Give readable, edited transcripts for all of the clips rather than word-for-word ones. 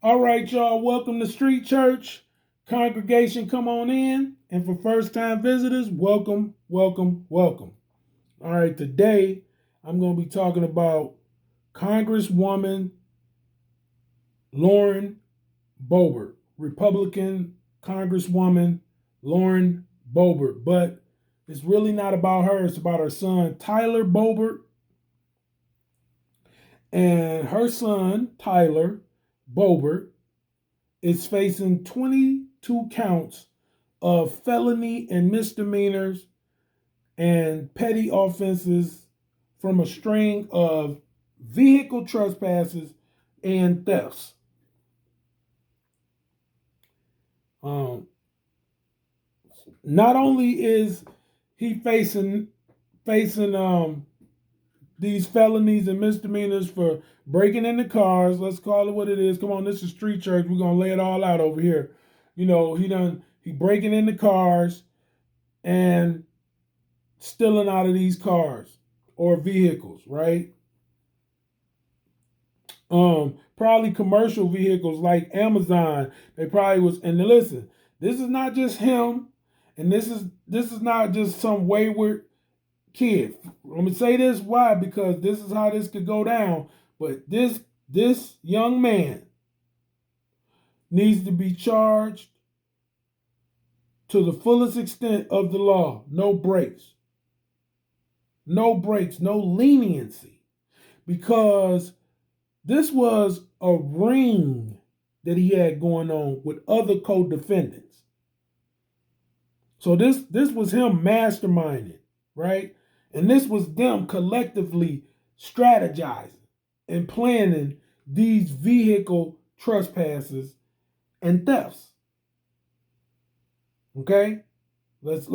All right, y'all. Welcome to Street Church. Congregation, come on in. And for first time visitors, welcome, welcome, welcome. All right, today I'm going to be talking about Congresswoman Lauren BOEBERT, Republican Congresswoman Lauren BOEBERT. But it's really not about her, it's about her son, Tyler BOEBERT. And her son, Tyler BOEBERT, is facing 22 counts of felony and misdemeanors and petty offenses from a string of vehicle trespasses and thefts. Not only is he facing these felonies and misdemeanors for breaking into cars. Let's call it what it is. Come on, this is Street Church. We're gonna lay it all out over here. You know, he breaking into cars and stealing out of these cars or vehicles, right? Probably commercial vehicles like Amazon. They probably was. And listen, this is not just him, and this is not just some wayward kid. Let me say this why, because this is how this could go down. But this young man needs to be charged to the fullest extent of the law. No breaks. No breaks, no leniency. Because this was a ring that he had going on with other co-defendants. So this was him masterminding, right? And this was them collectively strategizing and planning these vehicle trespasses and thefts. Okay? Let's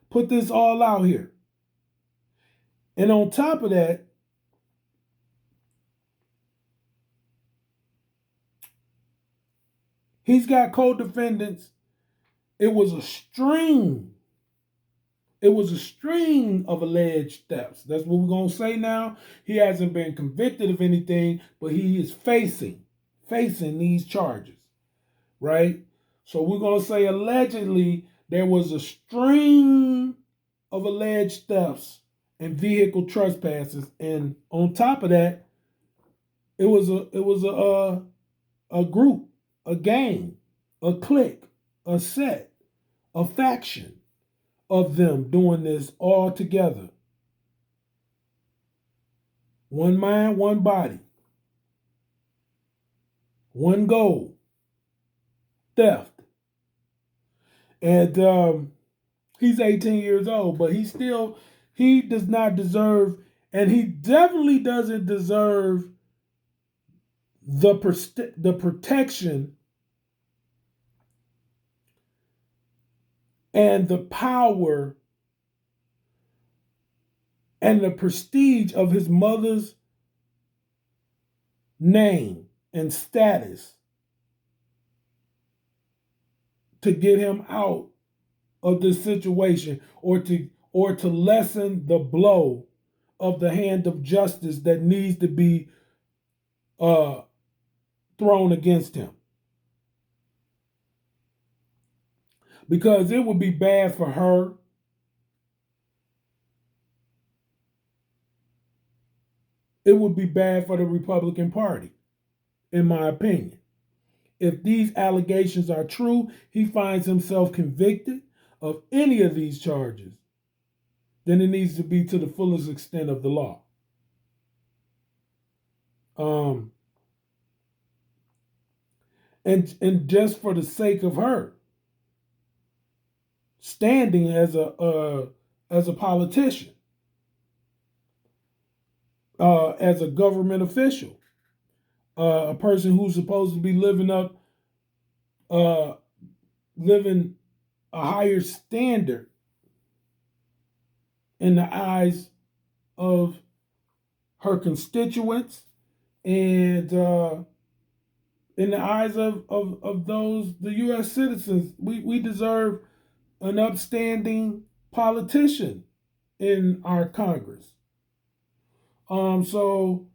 put this all out here. And on top of that, he's got co-defendants. It was a string of alleged thefts. That's what we're going to say now. He hasn't been convicted of anything, but he is facing these charges, right? So we're going to say allegedly there was a string of alleged thefts and vehicle trespasses, and on top of that, it was a group, a gang, a clique, a set, a faction of them doing this all together. One mind, one body, one goal, theft. And he's 18 years old, but he does not deserve, and he definitely doesn't deserve the protection and the power and the prestige of his mother's name and status to get him out of this situation, or to lessen the blow of the hand of justice that needs to be thrown against him. Because it would be bad for her. It would be bad for the Republican Party, in my opinion. If these allegations are true, he finds himself convicted of any of these charges, then it needs to be to the fullest extent of the law. And just for the sake of her standing as a politician, as a government official, a person who's supposed to be living a higher standard in the eyes of her constituents and in the eyes of the U.S. citizens. We deserve an upstanding politician in our Congress. So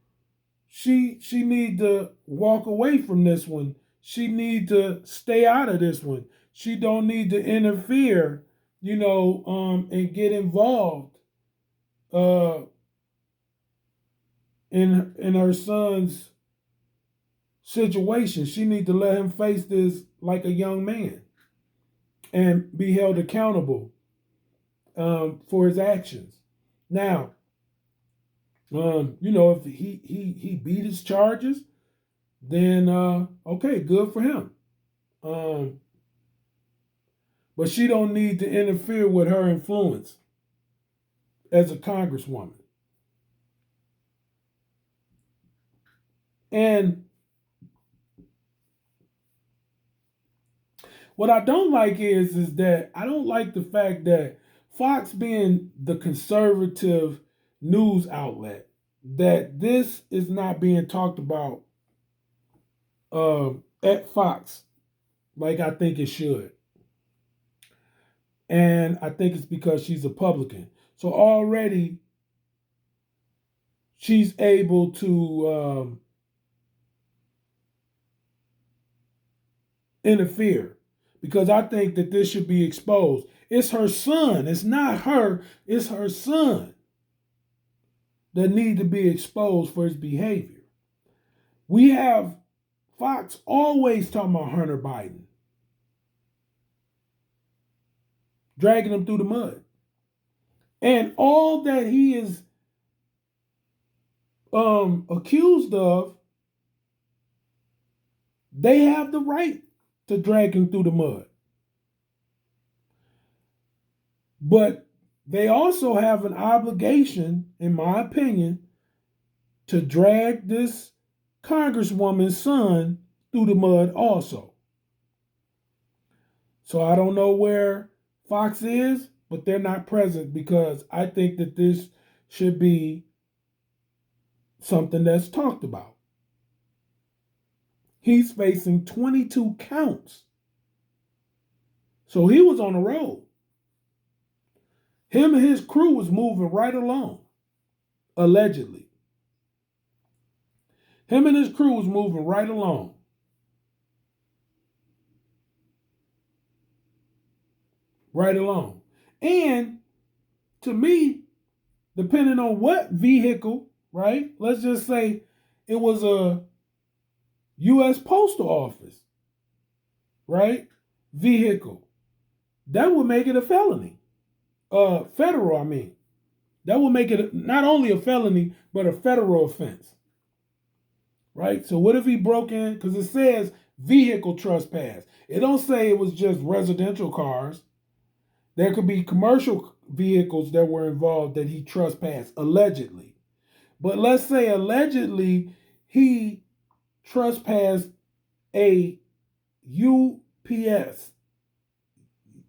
she need to walk away from this one. She need to stay out of this one. She don't need to interfere, and get involved uh in her son's situation. She need to let him face this like a young man and be held accountable for his actions. Now, if he beat his charges, then okay, good for him. But she don't need to interfere with her influence as a congresswoman. And what I don't like is that I don't like the fact that Fox, being the conservative news outlet, that this is not being talked about at Fox like I think it should. And I think it's because she's a publican. So already she's able to interfere, because I think that this should be exposed. It's her son. It's not her. It's her son that need to be exposed for his behavior. We have Fox always talking about Hunter Biden, dragging him through the mud. And all that he is accused of, they have the right to drag him through the mud. But they also have an obligation, in my opinion, to drag this congresswoman's son through the mud also. So I don't know where Fox is, but they're not present, because I think that this should be something that's talked about. He's facing 22 counts. So he was on the road. Him and his crew was moving right along, allegedly. Him and his crew was moving right along. Right along. And to me, depending on what vehicle, right? Let's just say it was a U.S. Postal Office, right? Vehicle. That would make it a felony. Federal, I mean. That would make it not only a felony, but a federal offense. Right? So what if he broke in? Because it says vehicle trespass. It don't say it was just residential cars. There could be commercial vehicles that were involved that he trespassed, allegedly. But let's say allegedly he trespassed a UPS,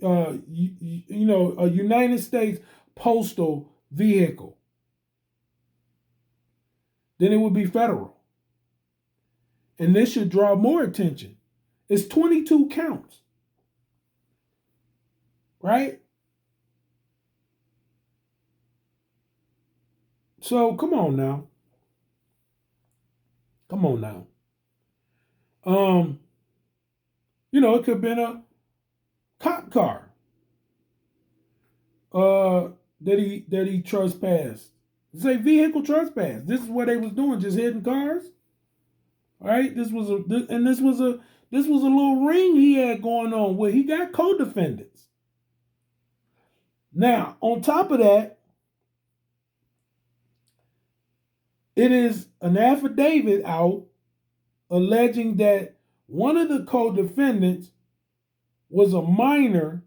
a United States postal vehicle. Then it would be federal. And this should draw more attention. It's 22 counts. Right? So come on now. Come on now. It could have been a cop car that he trespassed. Say vehicle trespass. This is what they was doing, just hitting cars. Right? This was a little ring he had going on where he got co-defendants. Now, on top of that, it is an affidavit out alleging that one of the co-defendants was a minor,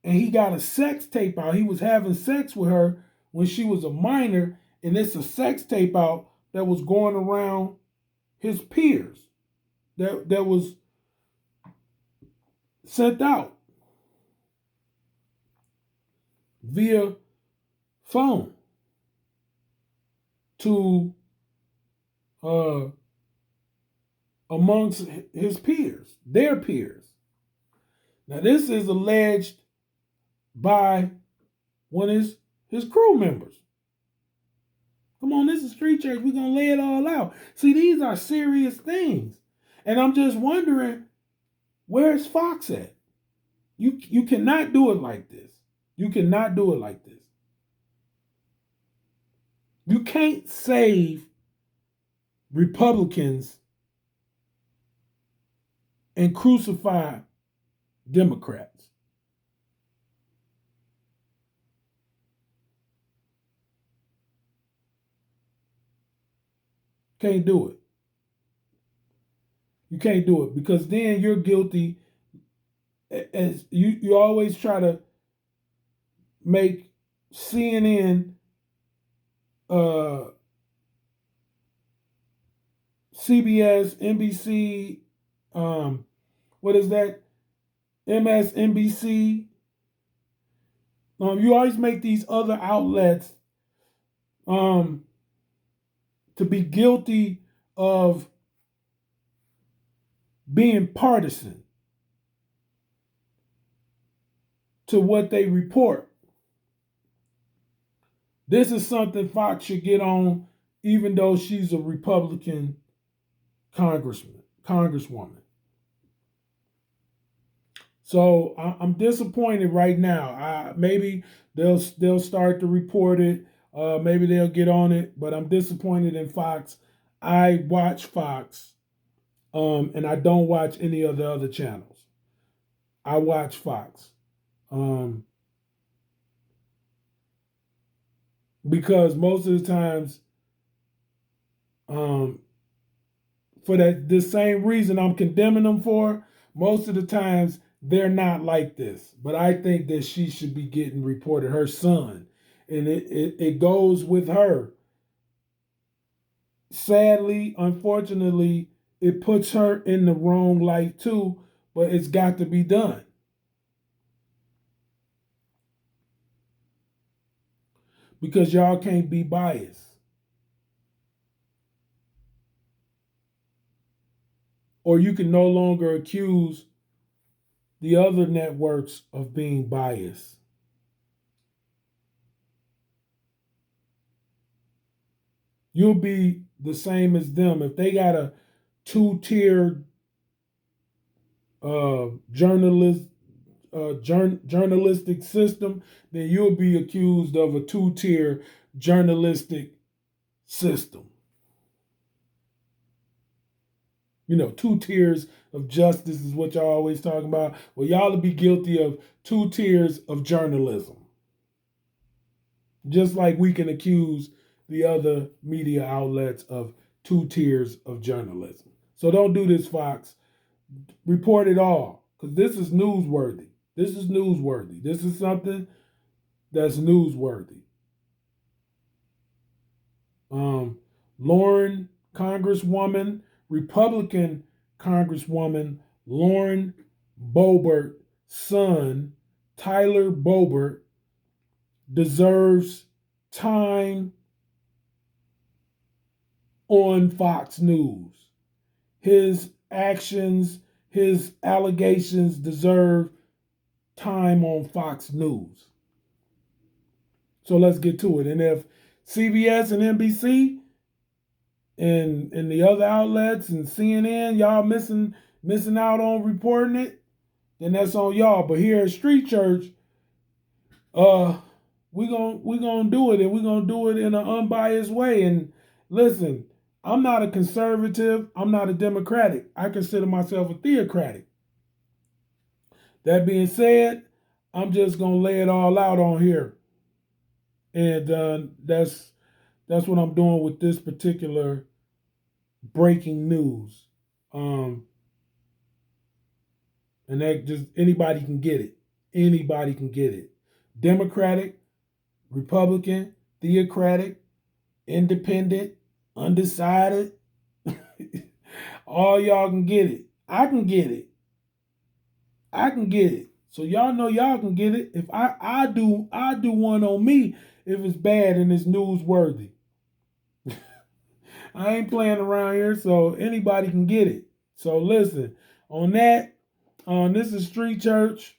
and he got a sex tape out. He was having sex with her when she was a minor, and it's a sex tape out that was going around his peers, that was sent out via phone to amongst his peers, their peers. Now this is alleged by one of his crew members. Come on, this is street church. We're going to lay it all out. See, these are serious things. And I'm just wondering, where's Fox at? You cannot do it like this. You cannot do it like this. You can't save Republicans and crucify Democrats. Can't do it. You can't do it because then you're guilty. As you always try to make CNN, CBS, NBC, what is that? MSNBC. You always make these other outlets to be guilty of being partisan to what they report. This is something Fox should get on, even though she's a Republican congresswoman. So I'm disappointed right now. Maybe they'll start to report it. Maybe they'll get on it. But I'm disappointed in Fox. I watch Fox, and I don't watch any of the other channels. I watch Fox. Because most of the times, for the same reason I'm condemning them for, most of the times they're not like this. But I think that she should be getting reported, her son. And it goes with her. Sadly, unfortunately, it puts her in the wrong light too, but it's got to be done. Because y'all can't be biased. Or you can no longer accuse the other networks of being biased. You'll be the same as them. If they got a two-tiered journalistic system, then you'll be accused of a two-tier journalistic system. Two tiers of justice is what y'all always talking about. Well, y'all will be guilty of two tiers of journalism. Just like we can accuse the other media outlets of two tiers of journalism. So don't do this, Fox. Report it all, because this is newsworthy. This is newsworthy. This is something that's newsworthy. Lauren, Congresswoman, Republican Congresswoman Lauren Boebert, son, Tyler Boebert, deserves time on Fox News. His actions, his allegations deserve time on Fox News. So let's get to it. And if CBS and NBC and the other outlets and CNN, y'all missing out on reporting it, then that's on y'all. But here at Street Church, we gonna do it, and we're gonna do it in an unbiased way. And listen, I'm not a conservative, I'm not a Democratic. I consider myself a theocratic. That being said, I'm just gonna lay it all out on here. And that's what I'm doing with this particular breaking news. And that just anybody can get it. Anybody can get it. Democratic, Republican, theocratic, independent, undecided. All y'all can get it. I can get it. I can get it. So y'all know y'all can get it. If I do one on me if it's bad and it's newsworthy. I ain't playing around here, so anybody can get it. So listen, on that, this is Street Church.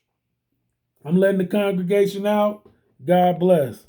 I'm letting the congregation out. God bless.